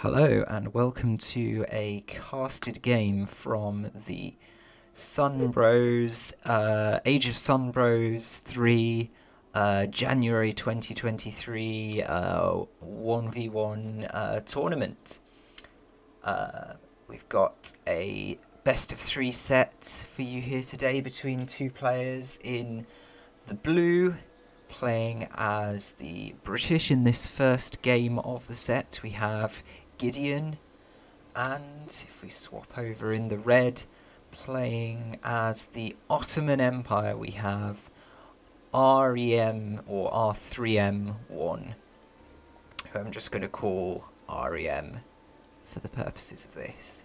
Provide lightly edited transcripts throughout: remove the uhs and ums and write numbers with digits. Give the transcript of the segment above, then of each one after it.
Hello and welcome to a casted game from the Sunbros, Age of Sunbros 3, January 2023 1v1 tournament. We've got a best of 3 set for you here today between two players in the blue, playing as the British. In this first game of the set we have Gideon, and if we swap over in the red, playing as the Ottoman Empire, we have R3m or R3m1, who I'm just going to call R3m for the purposes of this.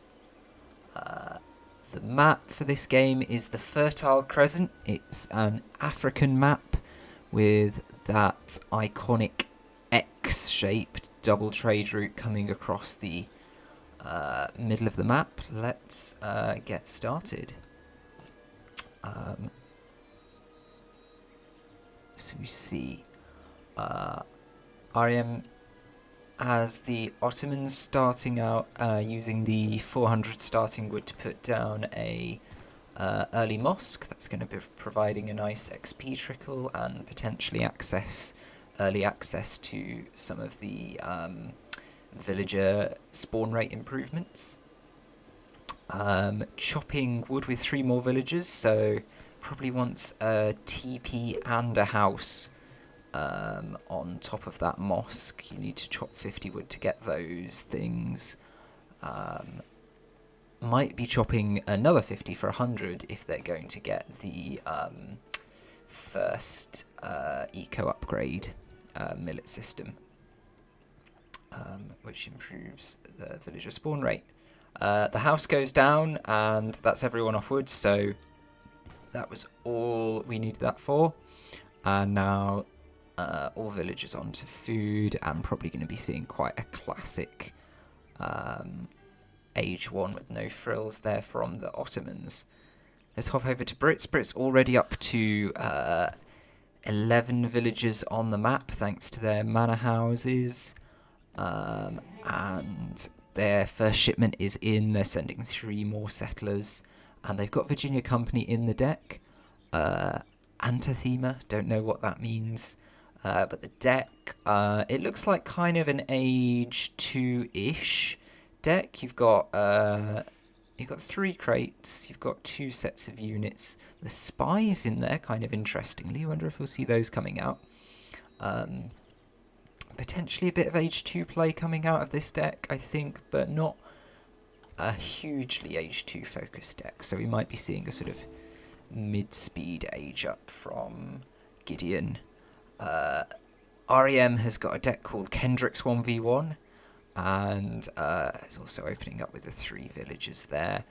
The map for this game is the Fertile Crescent. It's an African map with that iconic X-shaped double trade route coming across the middle of the map. Let's get started. So we see R3m as the Ottomans starting out using the 400 starting wood to put down a early mosque. That's going to be providing a nice XP trickle and potentially early access to some of the villager spawn rate improvements. Chopping wood with 3 more villagers, so probably wants a TP and a house on top of that mosque. You need to chop 50 wood to get those things. Might be chopping another 50 for 100 if they're going to get the first eco upgrade millet system, which improves the villager spawn rate. The house goes down and that's everyone off wood, so that was all we needed that for. And now all villagers onto food. I'm probably going to be seeing quite a classic Age 1 with no frills there from the Ottomans. Let's hop over to Brits. Brits already up to 11 villagers on the map thanks to their manor houses. And their first shipment is in. They're sending 3 more settlers. And they've got Virginia Company in the deck. Anthema, don't know what that means. But the deck, it looks like kind of an Age 2-ish deck. You've got 3 crates, you've got 2 sets of units. The spies in there, kind of interestingly. I wonder if we'll see those coming out. Potentially a bit of Age 2 play coming out of this deck, I think, but not a hugely Age 2 focused deck. So we might be seeing a sort of mid-speed Age up from Gideon. R3m has got a deck called Kendrick's 1v1, and is also opening up with the 3 villagers there,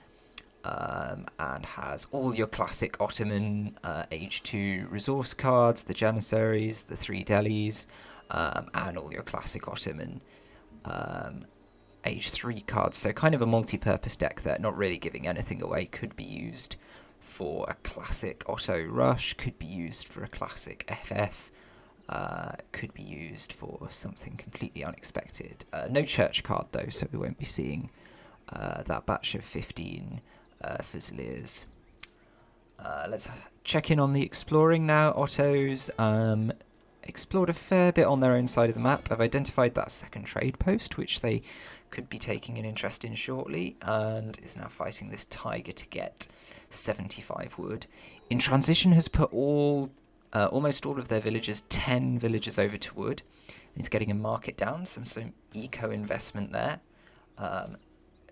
and has all your classic Ottoman Age 2 resource cards, the Janissaries, the 3 delis, and all your classic Ottoman Age 3 cards. So kind of a multi-purpose deck there, not really giving anything away. Could be used for a classic Otto Rush, could be used for a classic FF, could be used for something completely unexpected. No church card though, so we won't be seeing that batch of 15 Fusiliers. Let's check in on the exploring now. Otto's explored a fair bit on their own side of the map. I've identified that second trade post, which they could be taking an interest in shortly, and is now fighting this tiger to get 75 wood. In transition has put almost all of their villagers, 10 villagers, over to wood. He's getting a market down, some eco investment there.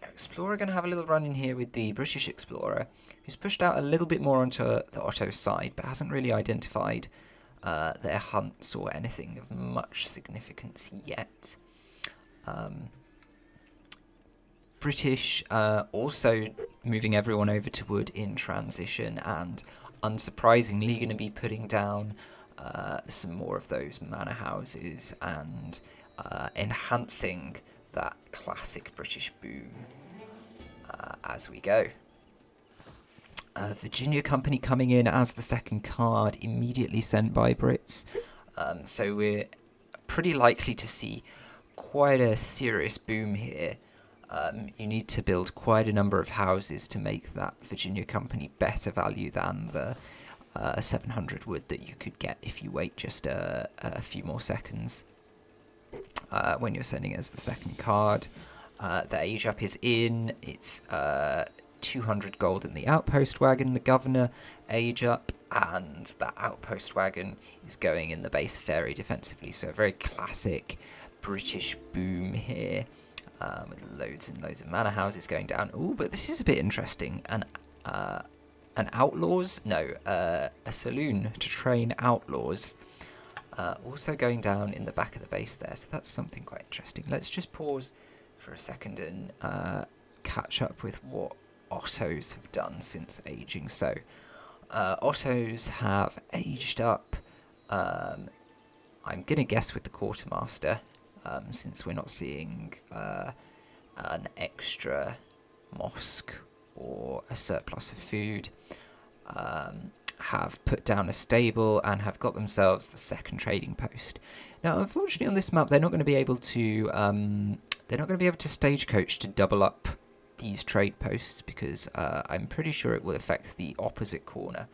Explorer going to have a little run in here with the British Explorer, who's pushed out a little bit more onto the Otto side, but hasn't really identified their hunts or anything of much significance yet. British also moving everyone over to wood in transition, and unsurprisingly going to be putting down some more of those manor houses and enhancing that classic British boom as we go. Virginia Company coming in as the second card, immediately sent by Brits. So we're pretty likely to see quite a serious boom here. You need to build quite a number of houses to make that Virginia company better value than the 700 wood that you could get if you wait just a few more seconds when you're sending as the second card. The age up is in. It's 200 gold in the outpost wagon, the governor age up, and that outpost wagon is going in the base very defensively. So a very classic British boom here, with loads and loads of manor houses going down. Oh, but this is a bit interesting. An outlaws? No, a saloon to train outlaws. Also going down in the back of the base there, so that's something quite interesting. Let's just pause for a second and catch up with what Ottos have done since aging. So, Ottos have aged up. I'm going to guess with the quartermaster, since we're not seeing an extra mosque or a surplus of food. Have put down a stable and have got themselves the second trading post. Now, unfortunately, on this map, they're not going to be able to stagecoach to double up these trade posts because I'm pretty sure it will affect the opposite corner.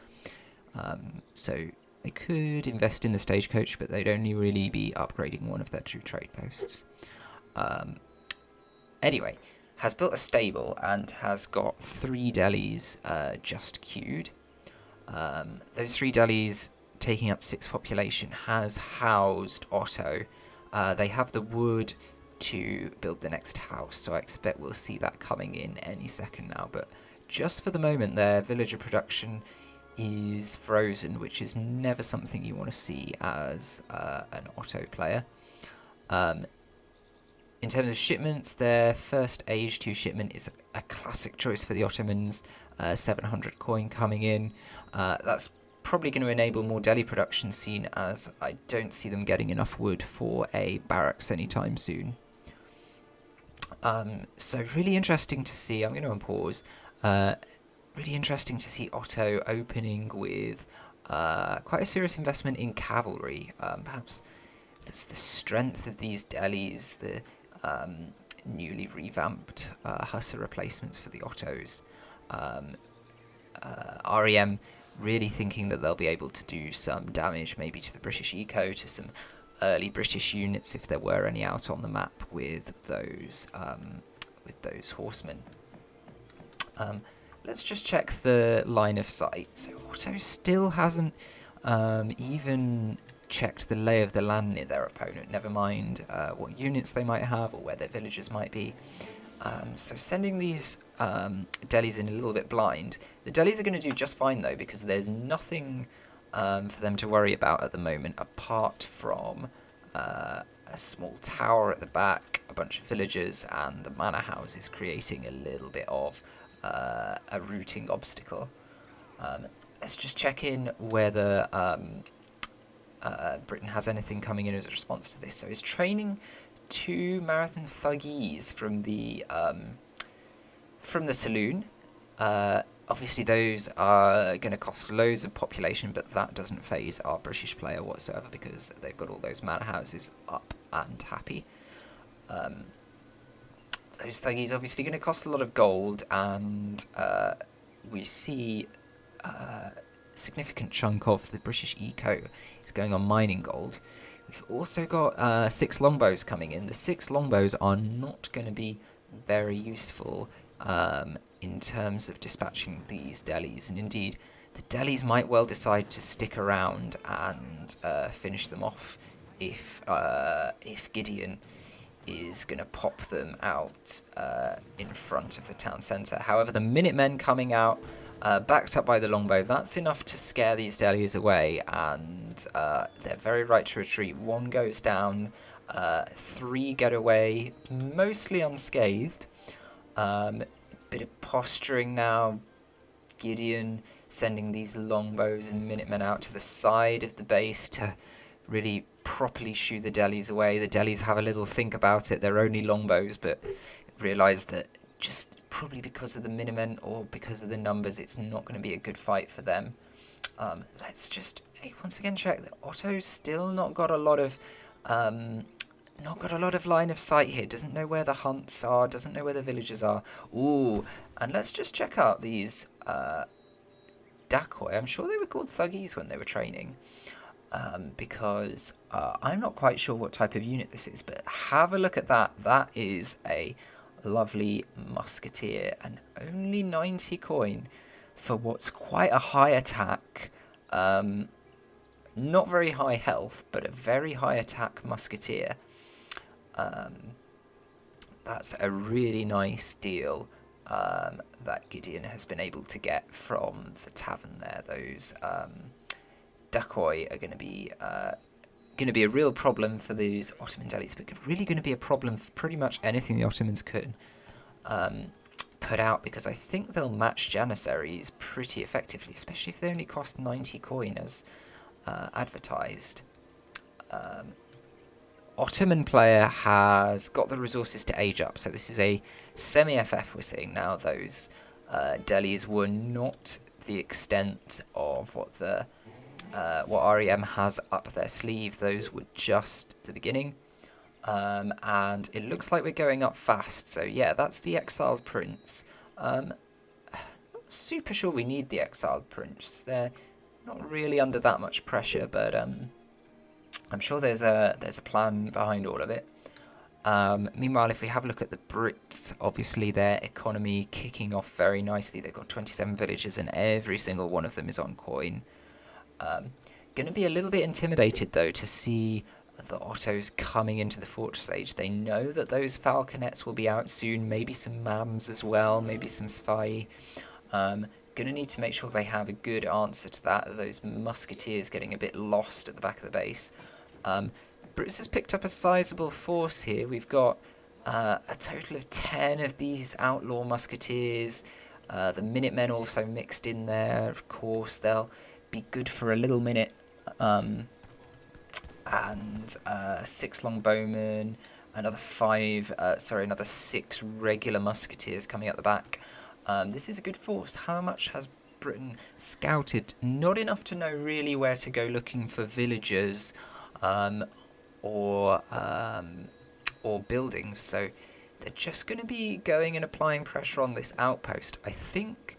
So they could invest in the stagecoach, but they'd only really be upgrading one of their two trade posts. Anyway, has built a stable and has got 3 delis just queued. Those 3 delis, taking up 6 population, has housed Otto. They have the wood to build the next house, so I expect we'll see that coming in any second now. But just for the moment, their villager production is frozen, which is never something you want to see as an Otto player. In terms of shipments, their first Age 2 shipment is a classic choice for the Ottomans. 700 coin coming in. That's probably going to enable more deli production, seen as I don't see them getting enough wood for a barracks anytime soon. So really interesting to see. I'm going to unpause. Really interesting to see Otto opening with quite a serious investment in cavalry. Perhaps that's the strength of these delis, the newly revamped hussar replacements for the Ottos. R3m really thinking that they'll be able to do some damage maybe to the British eco, to some early British units if there were any out on the map with those horsemen. Let's just check the line of sight. So Otto still hasn't even checked the lay of the land near their opponent, never mind what units they might have or where their villagers might be. So sending these delis in a little bit blind. The delis are going to do just fine though, because there's nothing for them to worry about at the moment apart from a small tower at the back, a bunch of villagers, and the manor houses creating a little bit of a routing obstacle. Let's just check in whether Britain has anything coming in as a response to this. So it's training 2 marathon thuggies from the saloon. Obviously those are going to cost loads of population, but that doesn't phase our British player whatsoever because they've got all those manor houses up and happy. Those thuggies obviously going to cost a lot of gold, and we see a significant chunk of the British eco is going on mining gold. We've also got 6 longbows coming in. The 6 longbows are not going to be very useful in terms of dispatching these delis, and indeed the delis might well decide to stick around and finish them off if Gideon is going to pop them out in front of the town centre. However, the Minutemen coming out, backed up by the longbow, that's enough to scare these delis away, and they're very right to retreat. 1 goes down, 3 get away, mostly unscathed. Bit of posturing now. Gideon sending these longbows and Minutemen out to the side of the base to really properly shoo the delis away. The delis have a little think about it. They're only longbows, but realise that just probably because of the Minutemen or because of the numbers, it's not going to be a good fight for them. Let's just once again check that Otto's still not got a lot of not got a lot of line of sight here. Doesn't know where the hunts are. Doesn't know where the villagers are. Ooh, and let's just check out these dacoy. I'm sure they were called thuggies when they were training. Because I'm not quite sure what type of unit this is, but have a look at that. That is a lovely musketeer, and only 90 coin for what's quite a high attack. Not very high health, but a very high attack musketeer. That's a really nice deal that Gideon has been able to get from the tavern there. Those dacoy are going to be a real problem for these Ottoman delis, but really going to be a problem for pretty much anything the Ottomans could put out, because I think they'll match Janissaries pretty effectively, especially if they only cost 90 coin as advertised. Ottoman player has got the resources to age up, so this is a semi-FF we're seeing now. Those delis were not the extent of what R3m has up their sleeve. Those were just the beginning. And it looks like we're going up fast. So yeah, that's the exiled prince. Not super sure we need the exiled prince. They're not really under that much pressure, but I'm sure there's a plan behind all of it. Meanwhile, if we have a look at the Brits, obviously their economy kicking off very nicely. They've got 27 villages and every single one of them is on coin. Going to be a little bit intimidated, though, to see the Ottos coming into the Fortress Age. They know that those falconets will be out soon, maybe some mams as well, maybe some spy. Going to need to make sure they have a good answer to that. Those musketeers getting a bit lost at the back of the base. Brits has picked up a sizable force here. We've got a total of 10 of these outlaw musketeers. The Minutemen also mixed in there, of course. They'll be good for a little minute. And 6 longbowmen, another 6 regular musketeers coming at the back. This is a good force. How much has Britain scouted? Not enough to know really where to go looking for villagers or buildings. So they're just going to be going and applying pressure on this outpost. I think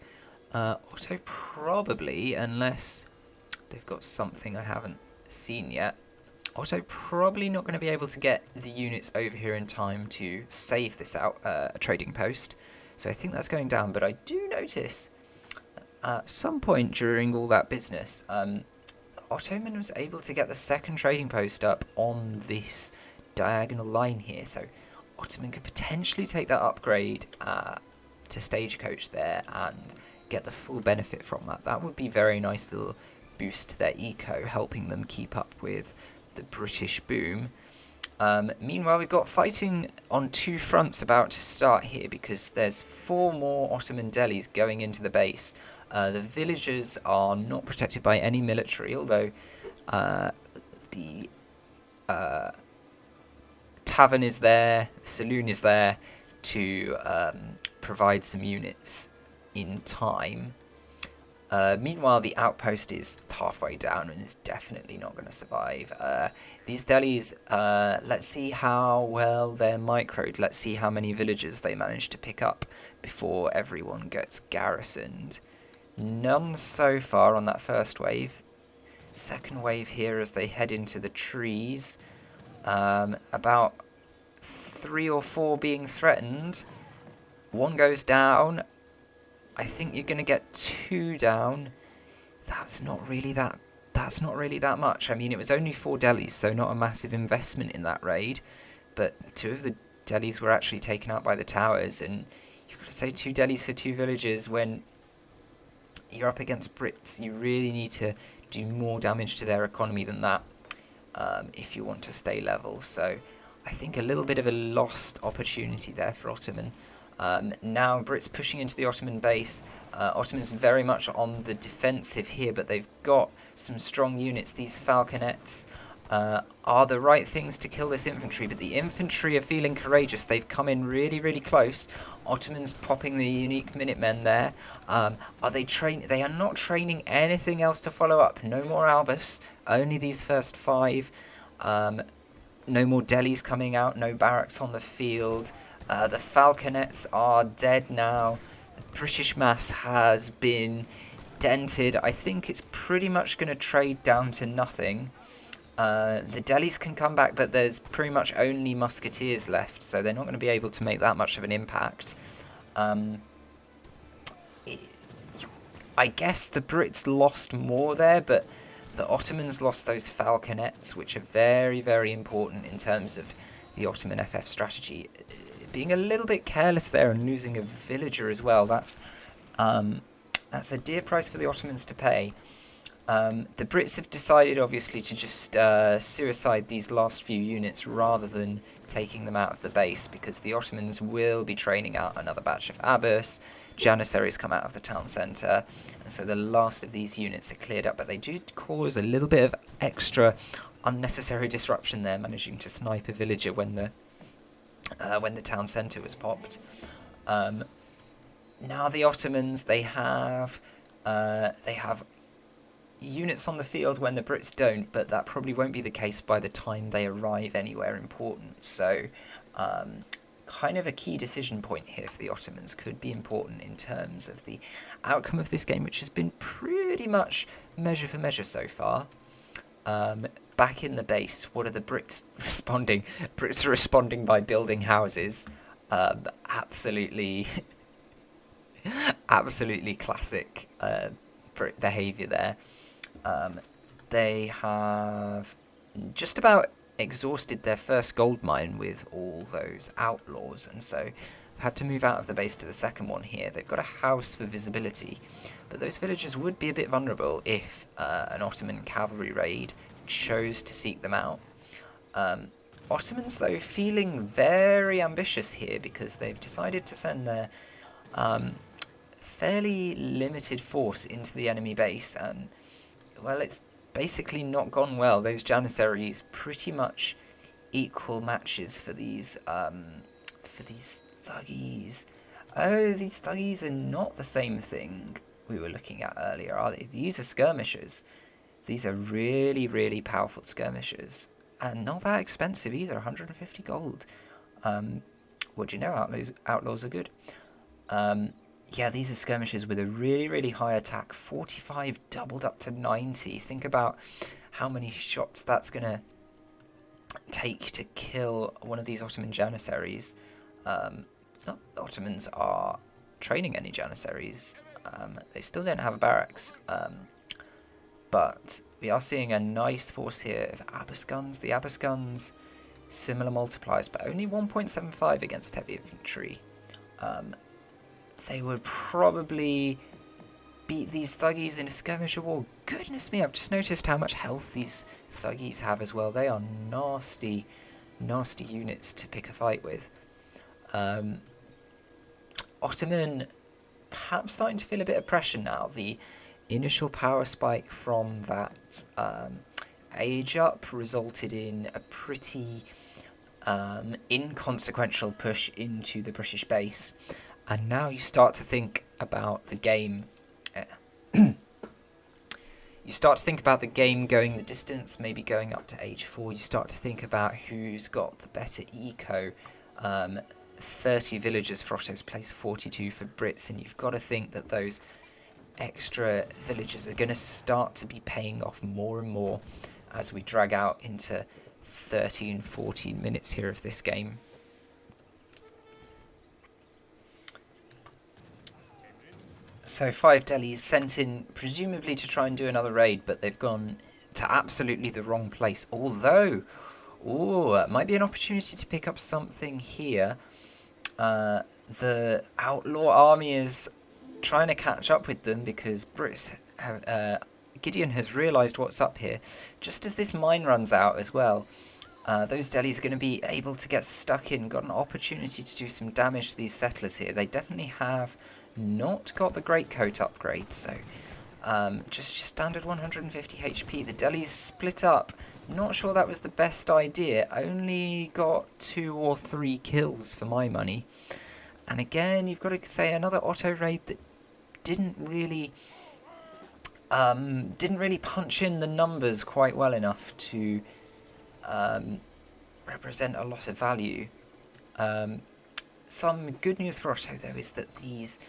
Otto probably, unless they've got something I haven't seen yet, Otto probably not going to be able to get the units over here in time to save this trading post. So I think that's going down. But I do notice at some point during all that business, Ottoman was able to get the second trading post up on this diagonal line here. So Ottoman could potentially take that upgrade to Stagecoach there and get the full benefit from that. That would be a very nice little boost to their eco, helping them keep up with the British boom. Meanwhile, we've got fighting on 2 fronts about to start here, because there's 4 more Ottoman delis going into the base. The villagers are not protected by any military, although the tavern is there, the saloon is there to provide some units in time. Meanwhile, the outpost is halfway down and is definitely not going to survive. These delis, let's see how well they're microed. Let's see how many villagers they manage to pick up before everyone gets garrisoned. None so far on that first wave. Second wave here as they head into the trees. About 3 or 4 being threatened. 1 goes down. I think you're going to get 2 down. That's not really that much. I mean, it was only 4 delis, so not a massive investment in that raid. But 2 of the delis were actually taken out by the towers, and you've got to say 2 delis for 2 villages when you're up against Brits. You really need to do more damage to their economy than that if you want to stay level. So I think a little bit of a lost opportunity there for Ottoman. Now Brits pushing into the Ottoman base. Ottomans very much on the defensive here, but they've got some strong units. These falconets are the right things to kill this infantry, but the infantry are feeling courageous. They've come in really, really close. Ottomans popping the unique Minutemen there. Are they train? They are not training anything else to follow up. No more Albus. Only these first 5. No more Delhis coming out, no barracks on the field. The falconets are dead now. The British mass has been dented. I think it's pretty much going to trade down to nothing. The Delhis can come back, but there's pretty much only musketeers left, so they're not going to be able to make that much of an impact. I guess the Brits lost more there, but the Ottomans lost those falconets, which are very, very important in terms of the Ottoman FF strategy. Being a little bit careless there and losing a villager as well, that's a dear price for the Ottomans to pay. The Brits have decided, obviously, to just suicide these last few units rather than taking them out of the base, because the Ottomans will be training out another batch of Abbas. Janissaries come out of the town centre, and so the last of these units are cleared up, but they do cause a little bit of extra unnecessary disruption there, managing to snipe a villager when the town centre was popped. Now the Ottomans, they have units on the field when the Brits don't, but that probably won't be the case by the time they arrive anywhere important. So kind of a key decision point here for the Ottomans, could be important in terms of the outcome of this game, which has been pretty much measure for measure so far. Back in the base, what are the Brits responding? Brits are responding by building houses. Absolutely classic Brit behaviour there. They have just about exhausted their first gold mine with all those outlaws, and so had to move out of the base to the second one here. They've got a house for visibility, but those villagers would be a bit vulnerable if an Ottoman cavalry raid chose to seek them out. Ottomans, though, feeling very ambitious here because they've decided to send their fairly limited force into the enemy base, and well, it's basically not gone well. Those Janissaries pretty much equal matches for these thuggies. Oh, these thuggies are not the same thing we were looking at earlier, are they? These are skirmishers. These are really, really powerful skirmishers, and not that expensive either. 150 gold. What do you know? Outlaws are good. Yeah, these are skirmishers with a really, really high attack. 45 doubled up to 90. Think about how many shots that's going to take to kill one of these Ottoman Janissaries. Not the Ottomans are training any Janissaries. They still don't have a barracks. But we are seeing a nice force here of Abbas guns. The Abbas guns, similar multipliers, but only 1.75 against heavy infantry. They would probably beat these thuggies in a skirmisher war. Goodness me, I've just noticed how much health these thuggies have as well. They are nasty, nasty units to pick a fight with. Ottoman perhaps starting to feel a bit of pressure now. The initial power spike from that age up resulted in a pretty inconsequential push into the British base. And now you start to think about the game. You start to think about the game going the distance, maybe going up to age 4. You start to think about who's got the better eco. 30 villagers for Otto's place, 42 for Brits, and you've got to think that those extra villagers are going to start to be paying off more and more as we drag out into 13, 14 minutes here of this game. So 5 Delhis sent in, presumably to try and do another raid, but they've gone to absolutely the wrong place. Although, it might be an opportunity to pick up something here. The outlaw army is trying to catch up with them because Brits have, Gideon has realised what's up here. Just as this mine runs out as well, those Delhis are going to be able to get stuck in, got an opportunity to do some damage to these settlers here. They definitely have not got the greatcoat upgrade, so just your standard 150 HP. The Delhis split up. Not sure that was the best idea. Only got 2 or 3 kills for my money. And again, you've got to say another Otto raid that didn't really punch in the numbers quite well enough to represent a lot of value. Some good news for Otto, though, is that these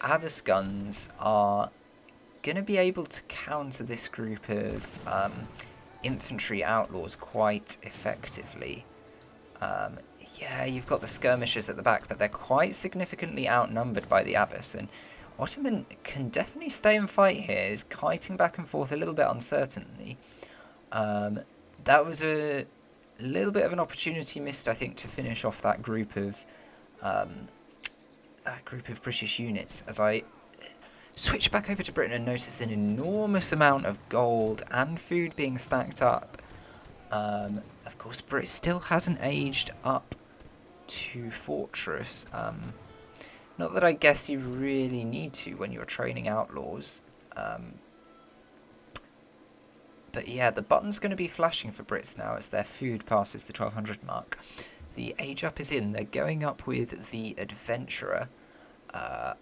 Abyss guns are going to be able to counter this group of infantry outlaws quite effectively. Yeah, you've got the skirmishers at the back, but they're quite significantly outnumbered by the Abyss, and Ottoman can definitely stay and fight here, is kiting back and forth a little bit uncertainly. That was a little bit of an opportunity missed, I think, to finish off that group of British units, as I switch back over to Britain and notice an enormous amount of gold and food being stacked up. Of course, Britain still hasn't aged up to Fortress. Not that I guess you really need to when you're training outlaws. But yeah, the button's going to be flashing for Brits now as their food passes the 1200 mark. The age up is in. They're going up with the Adventurer. I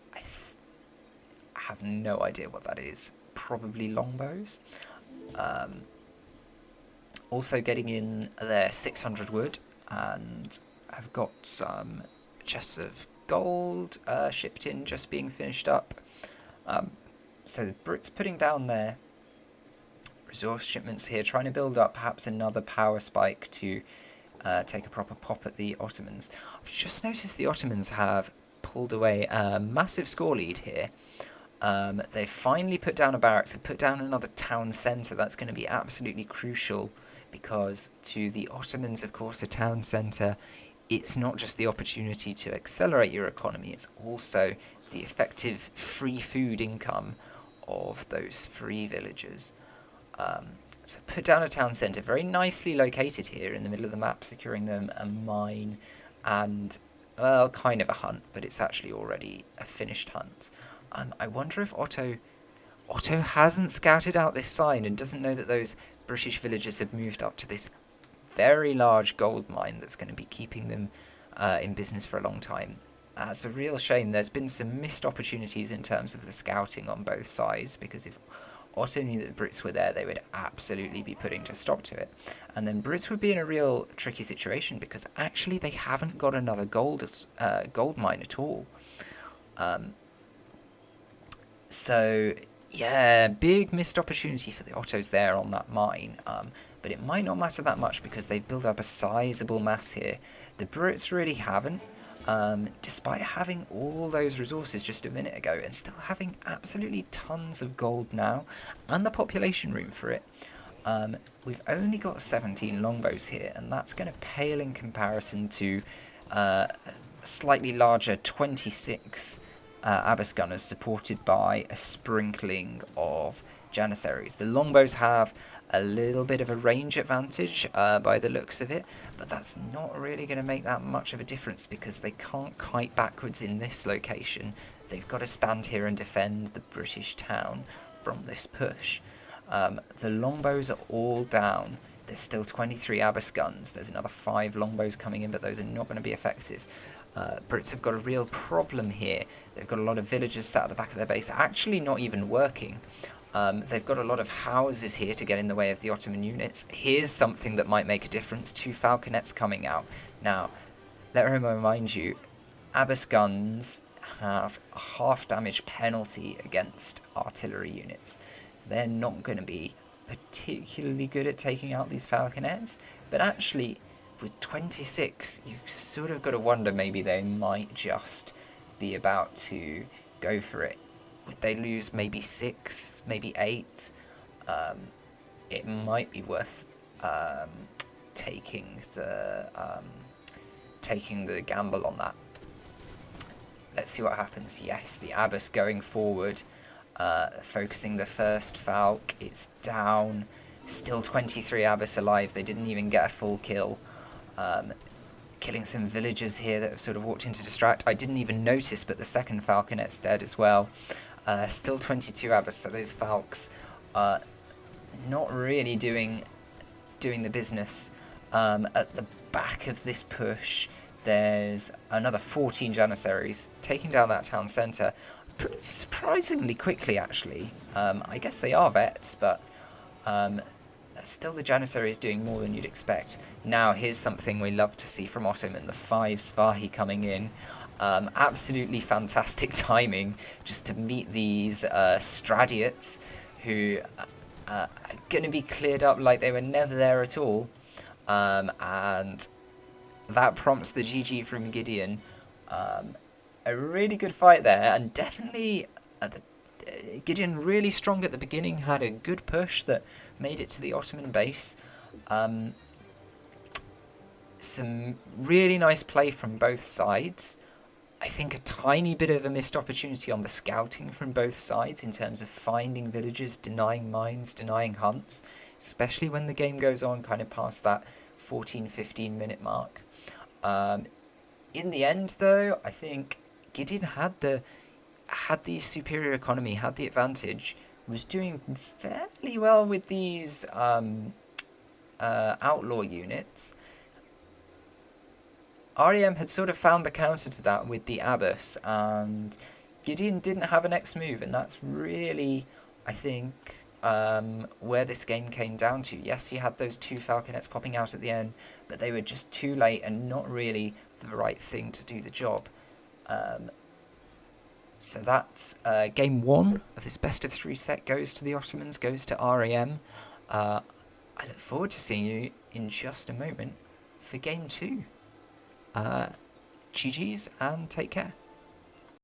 have no idea what that is. Probably longbows. Also getting in their 600 wood, and I've got some chests of gold shipped in, just being finished up. So the Brits putting down their resource shipments here, trying to build up perhaps another power spike to take a proper pop at the Ottomans. I've just noticed the Ottomans have pulled away a massive score lead here. They've finally put down a barracks, they've put down another town centre. That's going to be absolutely crucial, because to the Ottomans, of course, a town centre, it's not just the opportunity to accelerate your economy, it's also the effective free food income of those free villagers. So put down a town centre, very nicely located here in the middle of the map, securing them a mine and, well, kind of a hunt, but it's actually already a finished hunt. I wonder if Otto hasn't scouted out this sign and doesn't know that those British villagers have moved up to this very large gold mine that's going to be keeping them in business for a long time. That's a real shame. There's been some missed opportunities in terms of the scouting on both sides, because if Otto knew that the Brits were there, they would absolutely be putting to stop to it. And then Brits would be in a real tricky situation, because actually they haven't got another gold mine at all. So, yeah, big missed opportunity for the Ottos there on that mine. But it might not matter that much because they've built up a sizable mass here. The Brits really haven't, despite having all those resources just a minute ago and still having absolutely tons of gold now and the population room for it. We've only got 17 longbows here, and that's going to pale in comparison to a slightly larger 26 Abyss gunners supported by a sprinkling of Janissaries. The longbows have a little bit of a range advantage by the looks of it, but that's not really going to make that much of a difference because they can't kite backwards in this location. They've got to stand here and defend the British town from this push. The longbows are all down. There's still 23 Abyss guns. There's another 5 longbows coming in, but those are not going to be effective. Brits have got a real problem here. They've got a lot of villagers sat at the back of their base, actually not even working. They've got a lot of houses here to get in the way of the Ottoman units. Here's something that might make a difference. 2 falconets coming out. Now, let me remind you, Abyss guns have a half damage penalty against artillery units. They're not going to be particularly good at taking out these falconets, but actually with 26 you sort of got to wonder, maybe they might just be about to go for it. Would they lose maybe 6, maybe 8? It might be worth taking the gamble on that. Let's see what happens. Yes, the Abyss going forward, focusing the first Falc. It's down. Still 23 Abyss alive. They didn't even get a full kill. Killing some villagers here that have sort of walked in to distract. I didn't even notice, but the second Falconet's dead as well. Still 22 Abyss, so those Falcs are not really doing the business. At the back of this push, there's another 14 Janissaries taking down that town centre pretty surprisingly quickly, actually. I guess they are vets, but there's still the Janissary is doing more than you'd expect. Now here's something we love to see from Ottoman, the 5 Svahi coming in. Absolutely fantastic timing just to meet these Stradiots who are going to be cleared up like they were never there at all. And that prompts the GG from Gideon. A really good fight there, and definitely Gideon really strong at the beginning, had a good push that made it to the Ottoman base. Some really nice play from both sides. I think a tiny bit of a missed opportunity on the scouting from both sides in terms of finding villages, denying mines, denying hunts, especially when the game goes on kind of past that 14-15 minute mark. In the end, though, I think Gideon had the superior economy, had the advantage, was doing fairly well with these outlaw units. R3m had sort of found the counter to that with the Abbas, and Gideon didn't have an X move, and that's really, I think, where this game came down to. Yes, you had those 2 Falconets popping out at the end, but they were just too late and not really the right thing to do the job. So that's game 1 of this best of 3 set goes to the Ottomans, goes to R3m. I look forward to seeing you in just a moment for game 2. GG's and take care.